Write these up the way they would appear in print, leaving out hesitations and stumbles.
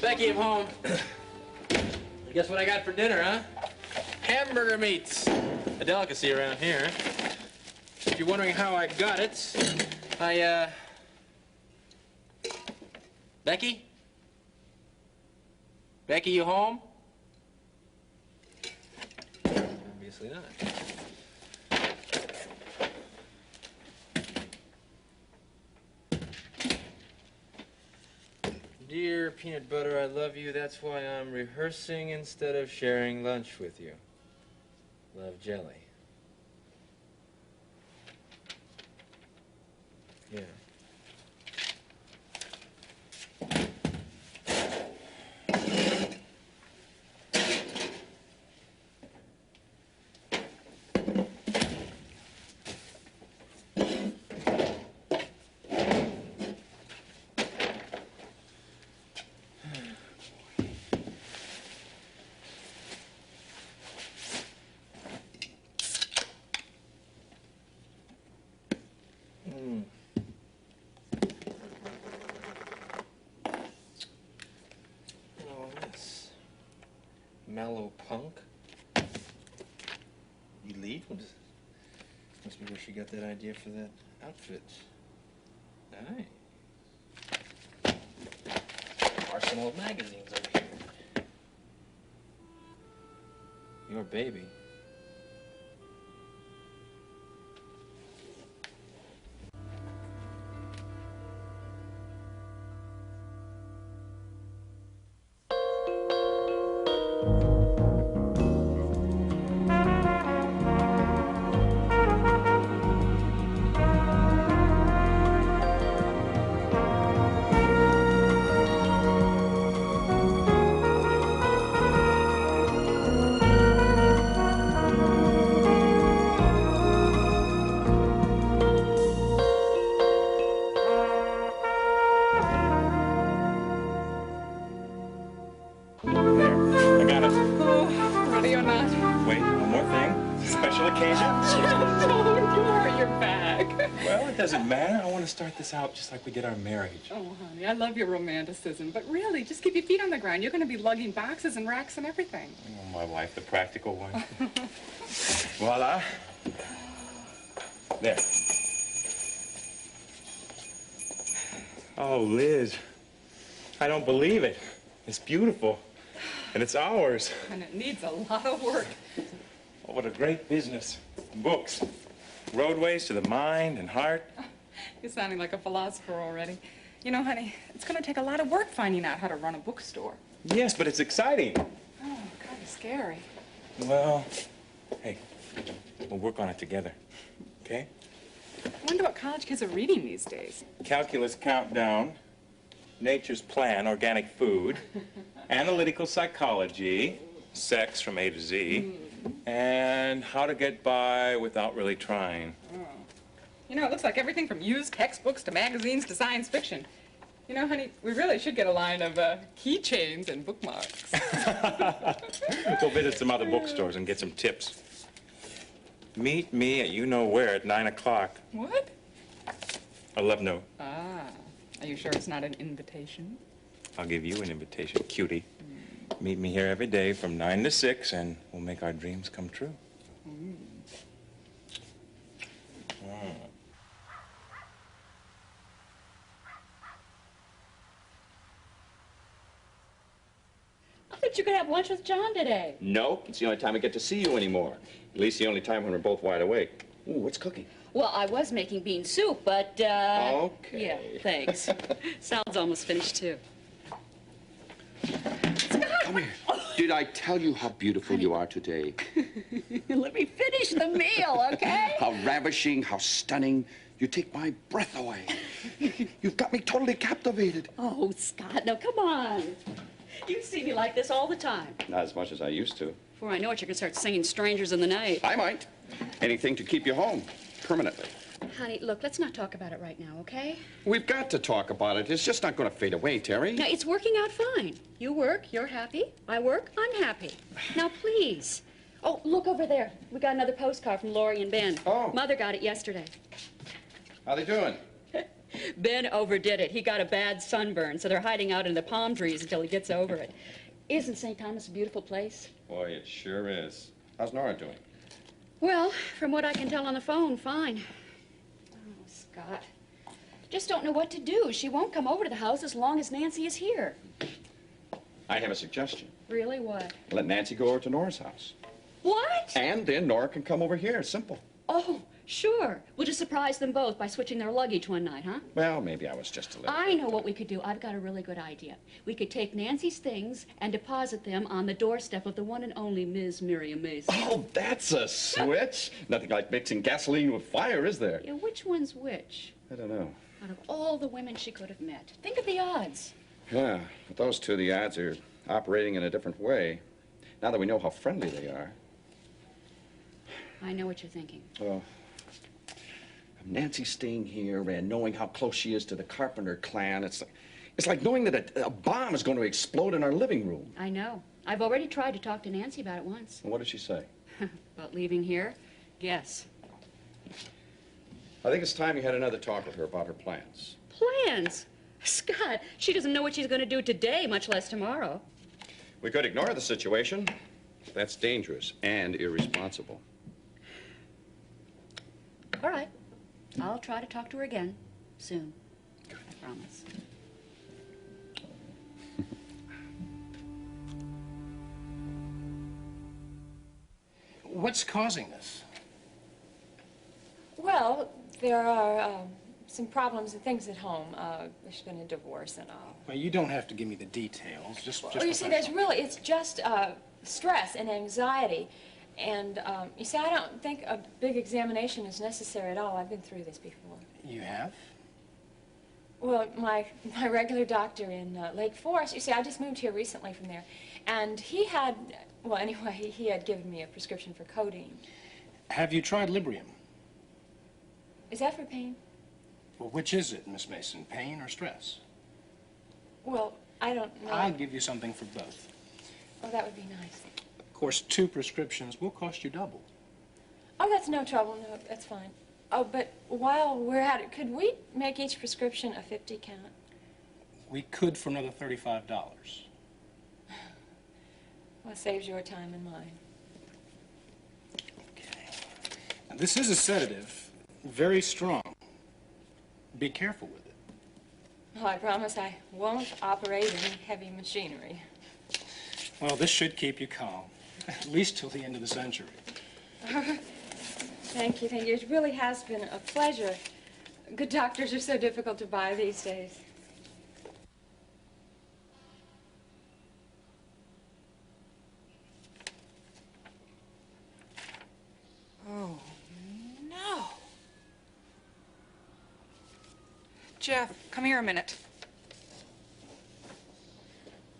Becky, I'm home. Guess what I got for dinner, huh? Hamburger meats. A delicacy around here. If you're wondering how I got it, Becky? Becky, you home? Obviously not. Dear peanut butter, I love you. That's why I'm rehearsing instead of sharing lunch with you. Love, Jelly. Yeah. Mellow punk? Elite? Must be where she got that idea for that outfit. Nice. Arsenal of magazines over here. Your baby. Doesn't matter. I want to start this out just like we did our marriage. Oh, honey, I love your romanticism, but really, just keep your feet on the ground. You're going to be lugging boxes and racks and everything. Oh, my wife, the practical one. Voila. There. Oh, Liz, I don't believe it. It's beautiful, and it's ours. And it needs a lot of work. Oh, what a great business. Books. Roadways to the mind and heart. You're sounding like a philosopher already. You know, honey, it's going to take a lot of work finding out how to run a bookstore. Yes, but it's exciting. Oh, kind of scary. Well, hey, we'll work on it together, okay? I wonder what college kids are reading these days. Calculus Countdown, Nature's Plan, Organic Food, Analytical Psychology, Sex from A to Z, and How to Get By Without Really Trying. Oh. You know, it looks like everything from used textbooks to magazines to science fiction. You know, honey, we really should get a line of keychains and bookmarks. We'll visit some other bookstores and get some tips. Meet me at you-know-where at 9 o'clock. What? A love note. Ah. Are you sure it's not an invitation? I'll give you an invitation, cutie. Meet me here every day from 9 to 6, and we'll make our dreams come true. I thought you could have lunch with John today. No, it's the only time I get to see you anymore. At least the only time when we're both wide awake. Ooh, what's cooking? Well, I was making bean soup, but, Okay. Yeah, thanks. Salad's almost finished, too. Come here. Did I tell you how beautiful you are today? Let me finish the meal, okay? How ravishing, how stunning. You take my breath away. You've got me totally captivated. Oh, Scott, now come on. You see me like this all the time. Not as much as I used to. Before I know it, you're going to start singing Strangers in the Night. I might. Anything to keep you home, permanently. Honey, look, let's not talk about it right now, okay? We've got to talk about it. It's just not going to fade away, Terry. Now, it's working out fine. You work, you're happy. I work, I'm happy. Now, please. Oh, look over there. We got another postcard from Lori and Ben. Oh. Mother got it yesterday. How they doing? Ben overdid it. He got a bad sunburn, so they're hiding out in the palm trees until he gets over it. Isn't St. Thomas a beautiful place? Boy, it sure is. How's Nora doing? Well, from what I can tell on the phone, fine. Oh, Scott. Just don't know what to do. She won't come over to the house as long as Nancy is here. I have a suggestion. Really, what? Let Nancy go over to Nora's house. What? And then Nora can come over here. Simple. Oh, sure. We'll just surprise them both by switching their luggage one night, huh? Well, maybe I was just a little... I know what we could do. I've got a really good idea. We could take Nancy's things and deposit them on the doorstep of the one and only Ms. Miriam Mason. Oh, that's a switch. Nothing like mixing gasoline with fire, is there? Yeah, which one's which? I don't know. Out of all the women she could have met. Think of the odds. Yeah, with those two, the odds are operating in a different way. Now that we know how friendly they are. I know what you're thinking. Well, Nancy staying here and knowing how close she is to the Carpenter clan, it's like knowing that a bomb is going to explode in our living room. I know. I've already tried to talk to Nancy about it once. And what did she say? About leaving here? Yes. I think it's time you had another talk with her about her plans. Plans? Scott, she doesn't know what she's going to do today, much less tomorrow. We could ignore the situation. That's dangerous and irresponsible. All right. I'll try to talk to her again soon. I promise. What's causing this? Well, there are some problems and things at home. There's been a divorce and all. Well, you don't have to give me the details. Just Well, you see, it's just stress and anxiety. And you see, I don't think a big examination is necessary at all. I've been through this before. You have? Well, my regular doctor in Lake Forest, you see, I just moved here recently from there. And he had, well, anyway, he had given me a prescription for codeine. Have you tried Librium? Is that for pain? Well, which is it, Miss Mason, pain or stress? Well, I don't know. I'll give you something for both. Oh, that would be nice. Of course, 2 prescriptions will cost you double. Oh, that's no trouble. No, that's fine. Oh, but while we're at it, could we make each prescription a 50 count? We could for another $35. Well, it saves your time and mine. Okay. Now, this is a sedative, very strong. Be careful with it. Well, I promise I won't operate any heavy machinery. Well, this should keep you calm, at least till the end of the century. Thank you, thank you. It really has been a pleasure. Good doctors are so difficult to buy these days. Oh, no. Jeff, come here a minute.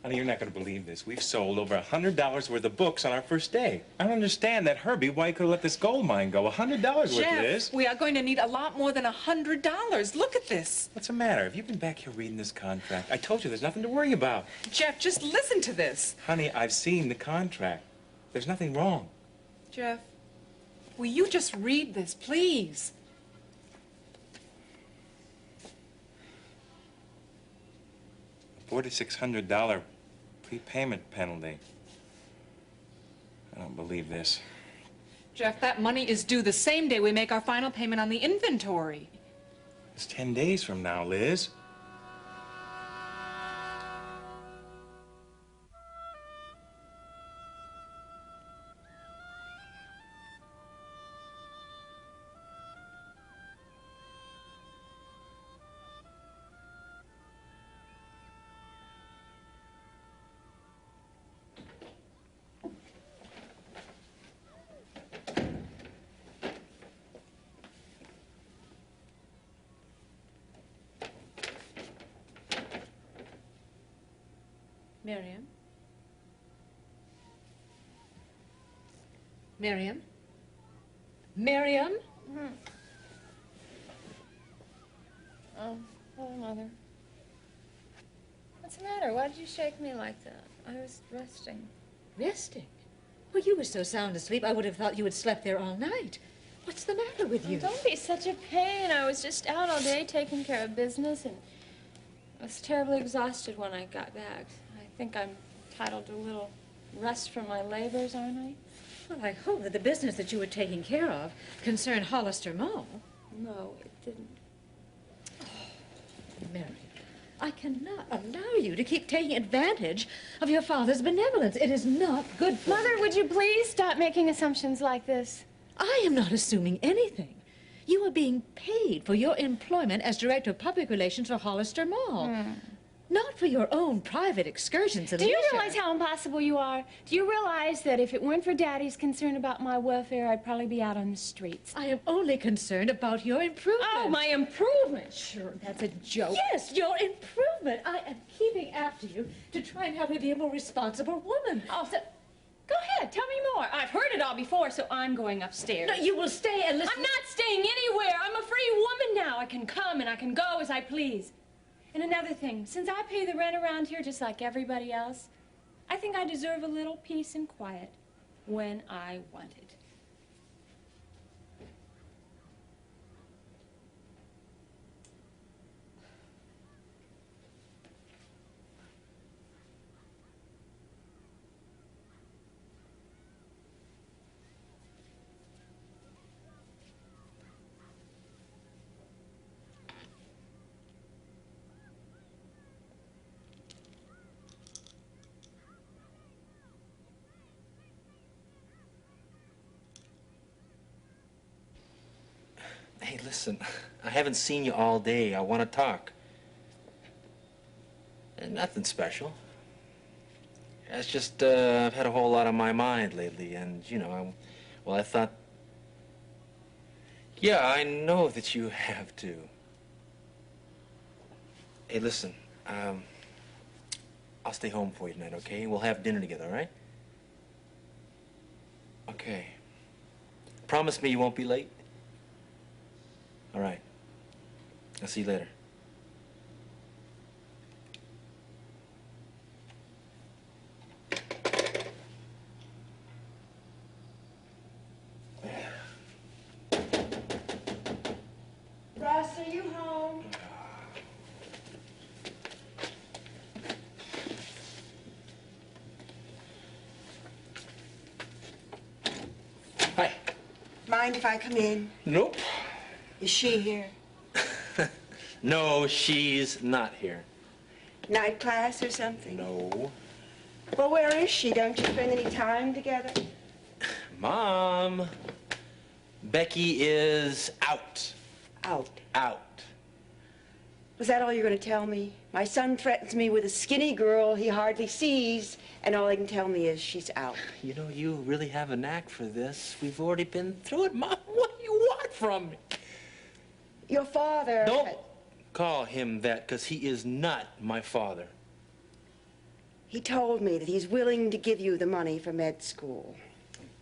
Honey, you're not going to believe this. We've sold over $100 worth of books on our first day. I don't understand that Herbie, why he could have let this gold mine go. $100 worth, Liz. Jeff, we are going to need a lot more than $100. Look at this. What's the matter? Have you been back here reading this contract? I told you there's nothing to worry about. Jeff, just listen to this. Honey, I've seen the contract. There's nothing wrong. Jeff, will you just read this, please? $4,600 prepayment penalty. I don't believe this. Jeff, that money is due the same day we make our final payment on the inventory. It's 10 days from now, Liz. Miriam? Miriam? Miriam? Oh, hello, Mother. What's the matter? Why did you shake me like that? I was resting. Resting? Well, you were so sound asleep, I would have thought you had slept there all night. What's the matter with you? Don't be such a pain. I was just out all day taking care of business, and I was terribly exhausted when I got back. I think I'm entitled to a little rest from my labors, aren't I? Well, I hope that the business that you were taking care of concerned Hollister Mall. No, it didn't. Marion, I cannot allow you to keep taking advantage of your father's benevolence. It is not good for Mother, you. would you please stop making assumptions like this? I am not assuming anything. You are being paid for your employment as Director of Public Relations for Hollister Mall. Not for your own private excursions and Do you leisure. realize how impossible you are? Do you realize that if it weren't for Daddy's concern about my welfare, I'd probably be out on the streets? I am only concerned about your improvement. Oh, my improvement! Sure, that's a joke. Yes, your improvement. I am keeping after you to try and help you be a more responsible woman. Oh, so, go ahead, tell me more. I've heard it all before, so I'm going upstairs. No, you will stay and listen. I'm not staying anywhere. I'm a free woman now. I can come and I can go as I please. And another thing, since I pay the rent around here just like everybody else, I think I deserve a little peace and quiet when I want it. Hey, listen, I haven't seen you all day. I want to talk. Nothing special. It's just, I've had a whole lot on my mind lately, and, you know, I thought... Yeah, I know that you have too. Hey, listen, I'll stay home for you tonight, okay? We'll have dinner together, all right? Okay. Promise me you won't be late? All right. I'll see you later. Ross, are you home? Hi. Mind if I come in? Nope. Is she here? No, she's not here. Night class or something? No. Well, where is she? Don't you spend any time together? Mom, Becky is out. Out. Out. Was that all you're going to tell me? My son threatens me with a skinny girl he hardly sees, and all he can tell me is she's out. You know, you really have a knack for this. We've already been through it, Mom. What do you want from me? Your father... Don't call him that, because he is not my father. He told me that he's willing to give you the money for med school.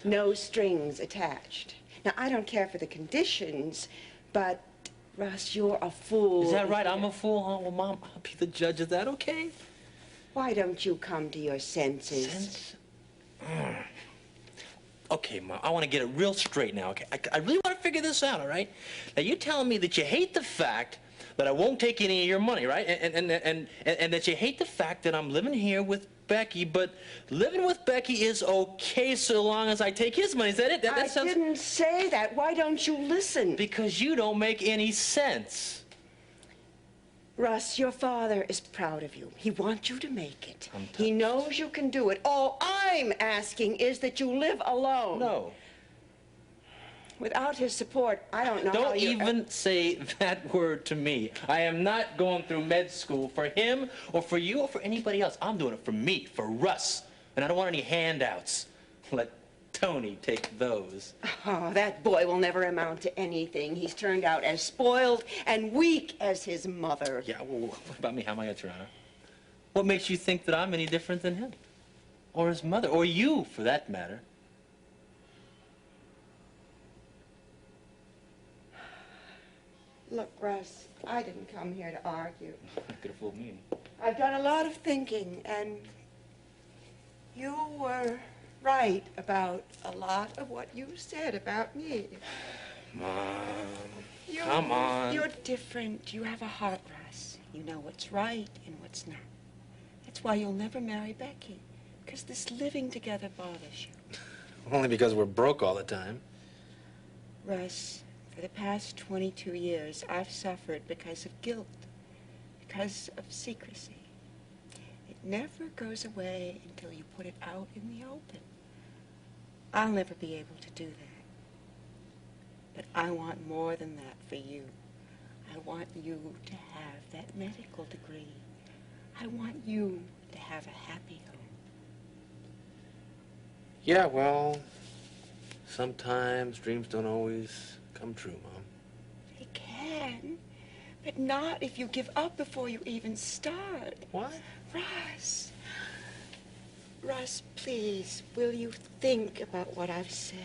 No strings attached. Now, I don't care for the conditions, but, Russ, you're a fool. Is that right? I'm a fool, huh? Well, Mom, I'll be the judge of that, okay? Why don't you come to your senses? Sense? Okay, Mom, I want to get it real straight now, okay? I really want to figure this out, all right? Now, you're telling me that you hate the fact that I won't take any of your money, right? And that you hate the fact that I'm living here with Becky, but living with Becky is okay so long as I take his money. Is that it? That sounds... didn't say that. Why don't you listen? Because you don't make any sense. Russ, your father is proud of you. He wants you to make it. He knows you can do it. All I'm asking is that you live alone. No. Without his support, I don't know how Don't you... even say that word to me. I am not going through med school for him or for you or for anybody else. I'm doing it for me, for Russ. And I don't want any handouts. Let Tony take those. Oh, that boy will never amount to anything. He's turned out as spoiled and weak as his mother. Yeah, well, what about me? How am I going to turn out? What makes you think that I'm any different than him? Or his mother? Or you, for that matter? Look, Russ, I didn't come here to argue. Could have fooled me. I've done a lot of thinking, and you were right about a lot of what you said about me. Mom, come on. You're different. You have a heart, Russ. You know what's right and what's not. That's why you'll never marry Becky, because this living together bothers you. Only because we're broke all the time. Russ, for the past 22 years, I've suffered because of guilt, because of secrecy. It never goes away until you put it out in the open. I'll never be able to do that. But I want more than that for you. I want you to have that medical degree. I want you to have a happy home. Yeah, well, sometimes dreams don't always come true, Mom. They can, but not if you give up before you even start. What? Russ. Russ, please, will you think about what I've said?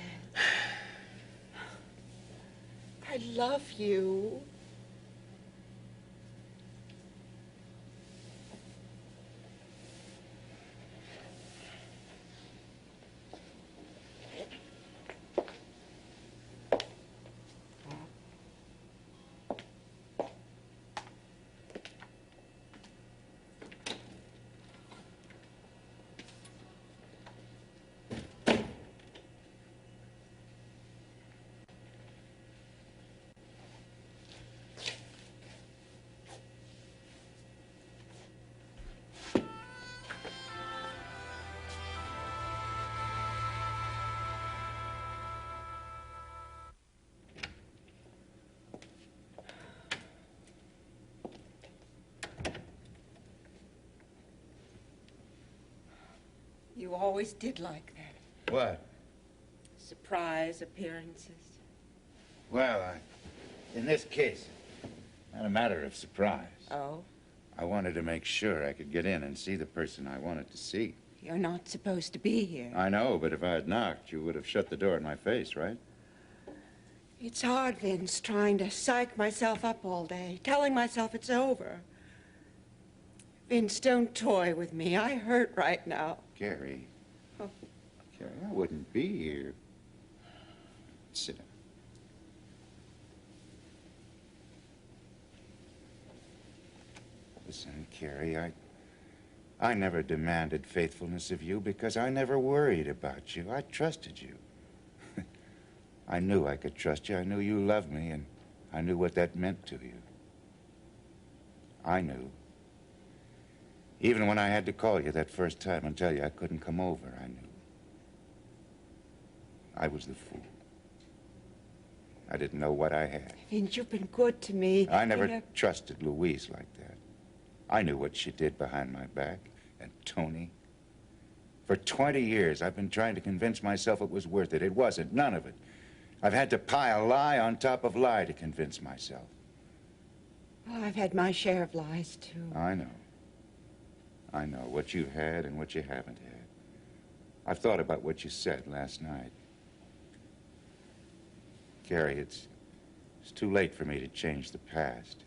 I love you. You always did like that. What? Surprise appearances. Well, in this case, not a matter of surprise. Oh? I wanted to make sure I could get in and see the person I wanted to see. You're not supposed to be here. I know, but if I had knocked, you would have shut the door in my face, right? It's hard, Vince, trying to psych myself up all day, telling myself it's over. Vince, don't toy with me. I hurt right now. Carrie. Oh. Carrie, I wouldn't be here. Sit down. Listen, Carrie, I never demanded faithfulness of you because I never worried about you. I trusted you. I knew I could trust you. I knew you loved me, and I knew what that meant to you. I knew. Even when I had to call you that first time and tell you I couldn't come over, I knew. I was the fool. I didn't know what I had. Vince, you've been good to me. I never trusted Louise like that. I knew what she did behind my back. And Tony. For 20 years, I've been trying to convince myself it was worth it. It wasn't. None of it. I've had to pile lie on top of lie to convince myself. Oh, I've had my share of lies, too. I know. I know what you've had and what you haven't had. I've thought about what you said last night. Carrie, it's too late for me to change the past.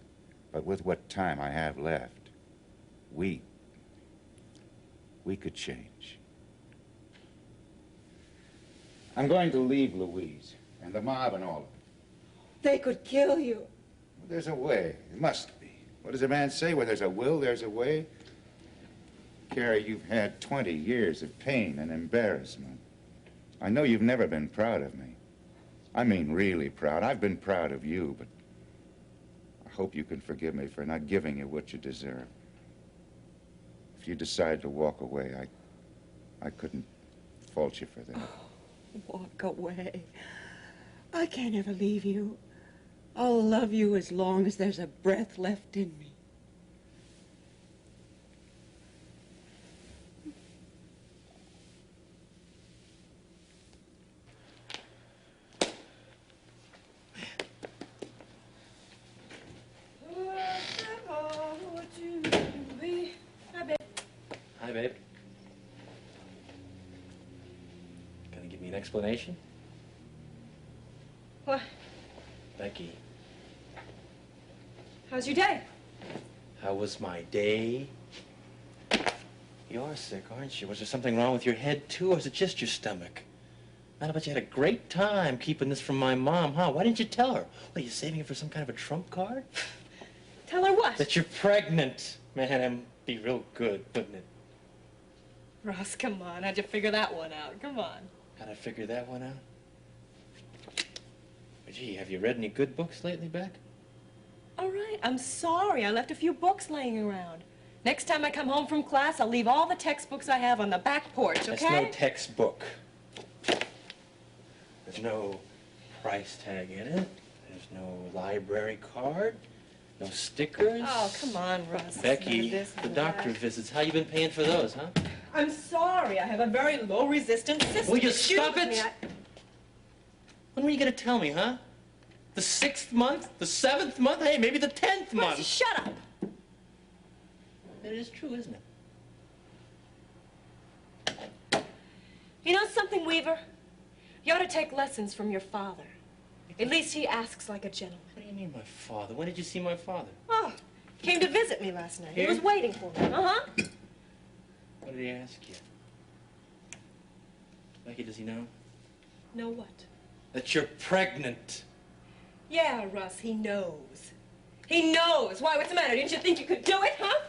But with what time I have left, we could change. I'm going to leave Louise and the mob and all of it. They could kill you. Well, there's a way. There must be. What does a man say? Where there's a will, there's a way. Carrie, you've had 20 years of pain and embarrassment. I know you've never been proud of me. I mean really proud. I've been proud of you, but I hope you can forgive me for not giving you what you deserve. If you decide to walk away, I couldn't fault you for that. Oh, walk away. I can't ever leave you. I'll love you as long as there's a breath left in me. Hi, babe. Gonna give me an explanation? What? Becky, How's your day? how was my day? You are sick, aren't you? Was there something wrong with your head, too, or is it just your stomach? Man, I bet you had a great time keeping this from my mom, huh? Why didn't you tell her? What, are you saving it for some kind of a trump card? Tell her what? That you're pregnant. Man, that'd be real good, wouldn't it? Ross, come on. How'd you figure that one out? Come on. How'd I figure that one out? But gee, have you read any good books lately, Beck? All right, I'm sorry. I left a few books laying around. Next time I come home from class, I'll leave all the textbooks I have on the back porch, okay? That's no textbook. There's no price tag in it. There's no library card. No stickers. Oh, come on, Russ. Becky, This, the doctor visits. How you been paying for those, huh? I'm sorry. I have a very low-resistance system. Will you stop Excuse it? me, When were you going to tell me, huh? The 6th month? The 7th month? Hey, maybe the 10th month. Russ, shut up. It is true, isn't it? You know something, Weaver? You ought to take lessons from your father. At least he asks like a gentleman. What do you mean, my father? When did you see my father? Oh, came to visit me last night. Here? He was waiting for me. Uh-huh. What did he ask you? Becky, does he know? Know what? That you're pregnant. Yeah, Russ, he knows. He knows. Why, what's the matter? Didn't you think you could do it, huh?